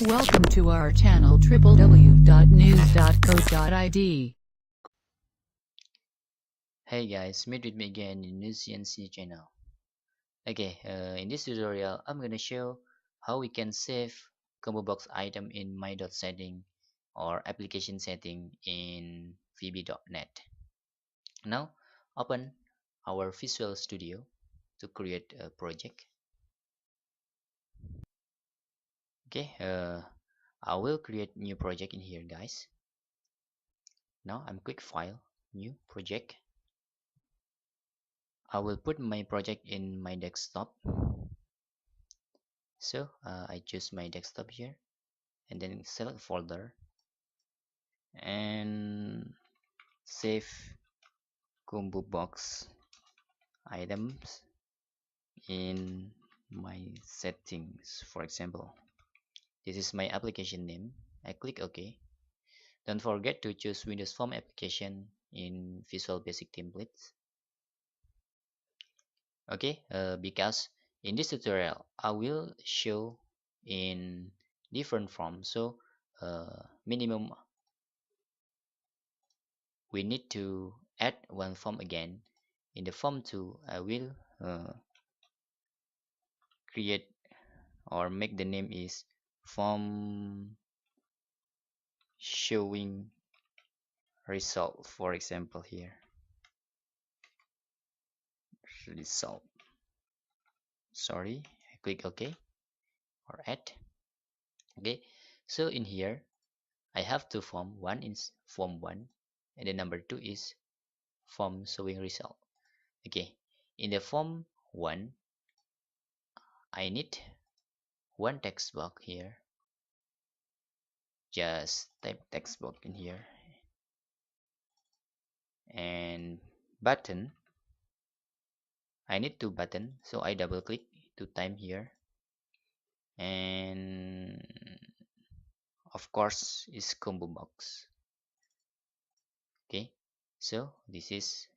Welcome to our channel www.news.co.id. Hey guys, meet with me again in News CNC channel. Okay, in this tutorial, I'm gonna show how we can save Combobox item in My.Setting or application setting in VB.net. Now, open our Visual Studio to create a project. Okay, I will create new project in here, guys. Now I'm click File, New Project. I will put my project in my desktop. So I choose my desktop here and then select folder and save Combobox items in my settings. For example, this is my application name. I click OK. Don't forget to choose Windows Form application in Visual Basic templates. Okay, because in this tutorial I will show in different forms, so minimum we need to add one form again. In the form 2 I will create or make the name is form showing result. For example, here result, sorry, I click OK or add. Okay, so in here I have two form. One is form 1 and the number 2 is form showing result. Okay, in the form 1 I need one text box here. Just type text box in here, and button, I need two button, so I double click to time here, and of course is Combobox. Okay, so this is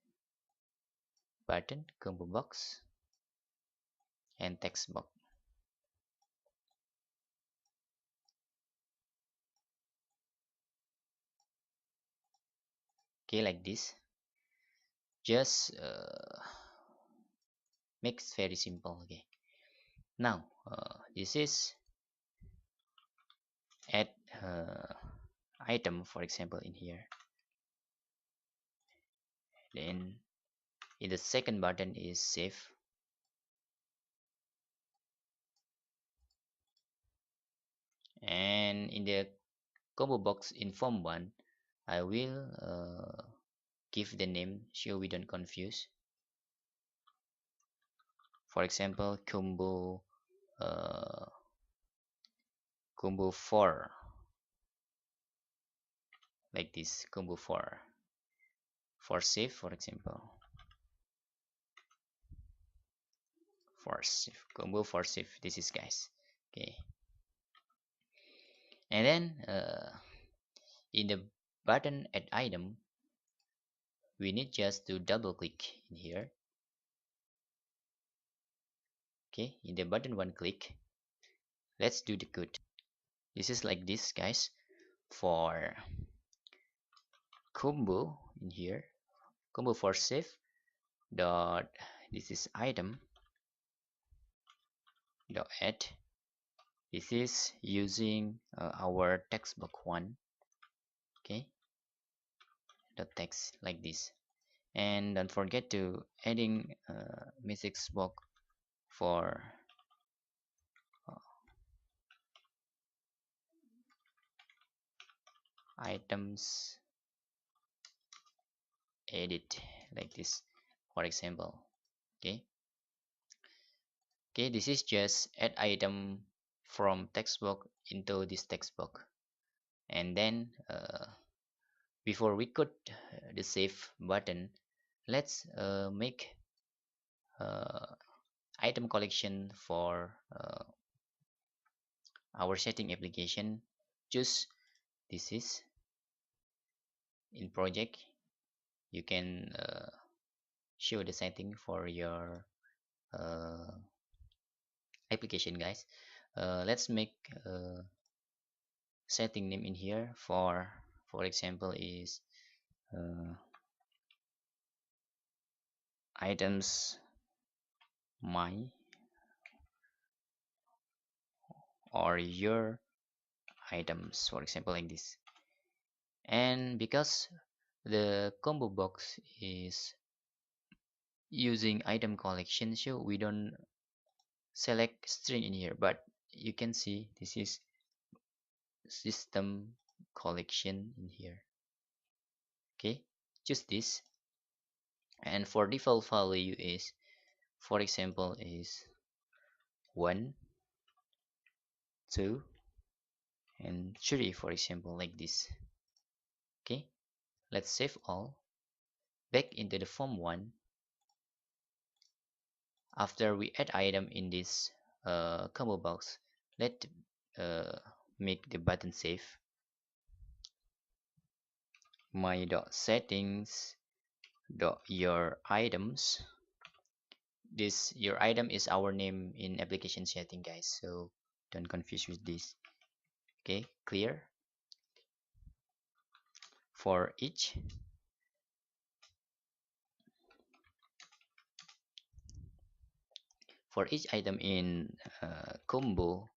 button, Combobox, and text box. Okay, like this. Just makes very simple. Okay, now this is add item, for example, in here. Then in the second button is save, and in the Combobox in form 1 I will give the name so we don't confuse. For example, combo 4, like this, combo 4 for save, for example, for save, combo for save. This is, guys. Okay, and then in the button add item we need just to double click in here. Okay, in the button one click, let's do the code. This is like this, guys. For combo in here, combo for save dot, this is item dot add. This is using our text box 1. Okay, the text like this, and don't forget to adding message box for items edit, like this, for example. Okay, this is just add item from text box into this text box, and then before we could the save button, let's make item collection for our setting application. Choose, this is in project, you can show the setting for your application, guys. Let's make setting name in here. For example is uh, items my or your items, for example, like this. And because the combo box is using item collection, so we don't select string in here, but you can see this is system collection in here. Okay, just this. And for default value is, for example, is 1, 2 and 3, for example, like this. Okay, let's save all. Back into the form 1. After we add item in this combo box, let uh, make the button save. My.settings your items. This your item is our name in application setting, guys, so don't confuse with this. Okay, clear. For each item in combo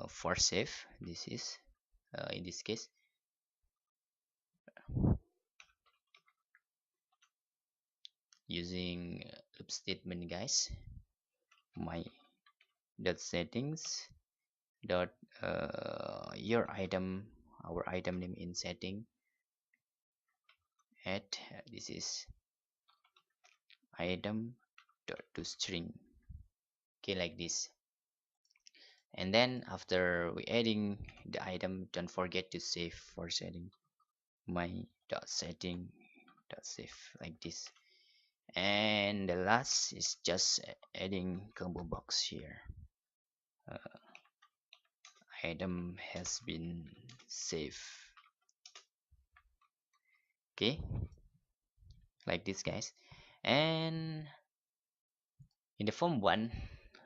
for save, this is in this case using loop statement, guys. My dot settings dot your item, our item name in setting at this is item dot to string. Okay, like this. And then after we adding the item, don't forget to save for setting. My dot setting dot save, like this. And the last is just adding combo box here. Item has been saved. Okay, like this, guys. And in the form 1,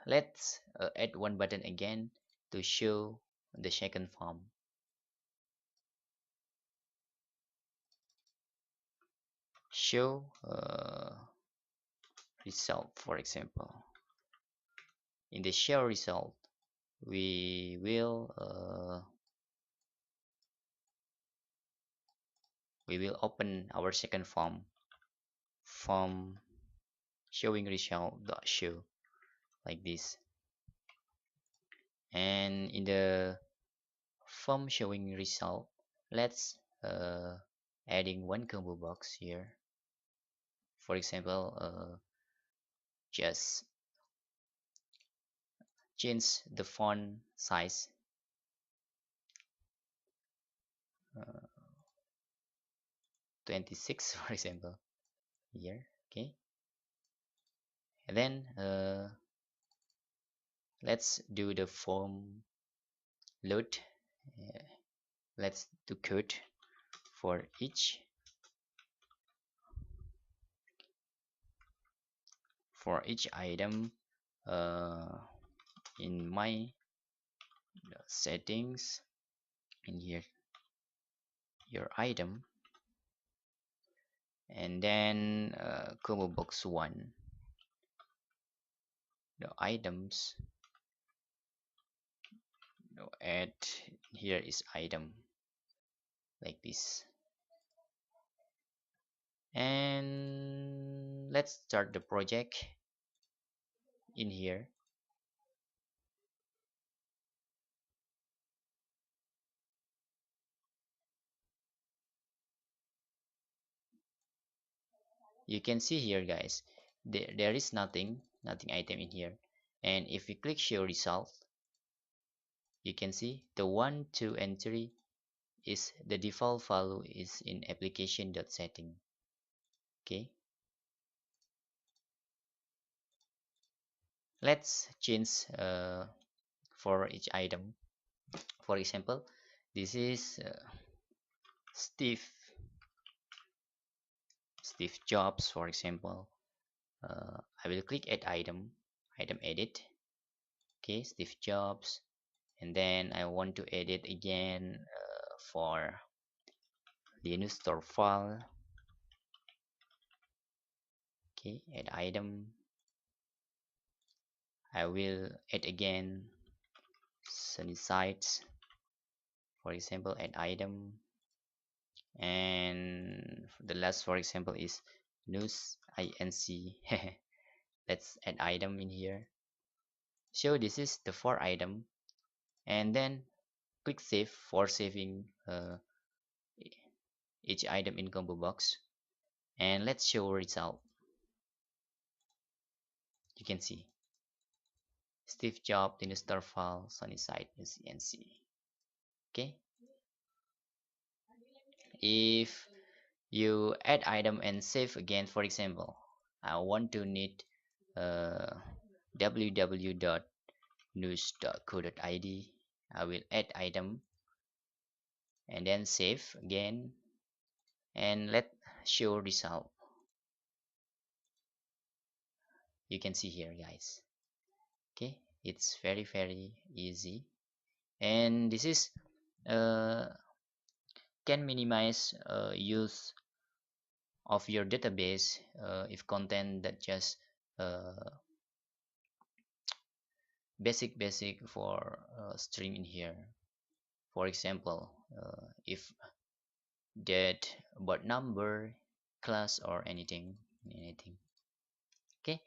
let's add one button again to show the second form. Show result, for example. In the show result, we will open our second form showing result dot show, like this. And in the form showing result, let's adding one combo box here. For example, just change the font size 26, for example, here. Okay, and then let's do the form load. uh, let's do code for each item in my settings in here, your item, and then combo box 1, the items, add here is item, like this. And let's start the project in here. You can see here, guys, there is nothing item in here. And if we click show result, you can see the 1, 2 and 3 is the default value is in application.setting. Okay, let's change for each item. For example, this is Steve Jobs, for example. I will click add item edit. Okay, Steve Jobs, and then I want to edit again for Linux store file. Okay, add item. I will add again sunny sites, for example, add item, and the last for example is news inc. Let's add item in here. So this is the 4 item, and then click save for saving each item in combo box, and let's show result. You can see Steve Jobs in the star file sunny side is NC. Okay, if you add item and save again, for example, I want to need uh, www.news.co.id. I will add item and then save again, and let show result. You can see here, guys. Okay, it's very easy, and this is uh, can minimize use of your database if content that just uh, basic for stream in here. For example, if that about number, class, or anything. Okay,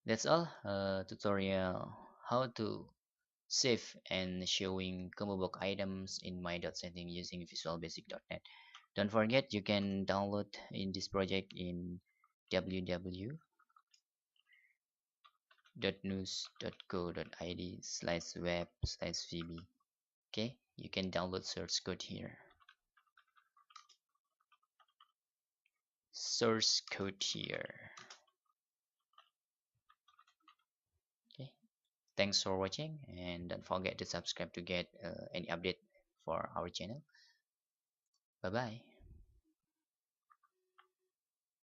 that's all tutorial how to save and showing Combobox items in My.Settings using visualbasic.net. Don't forget you can download in this project in www.news.co.id/web/vb. Okay, you can download source code here. Source code here. Okay, thanks for watching, and don't forget to subscribe to get any update for our channel. Bye bye.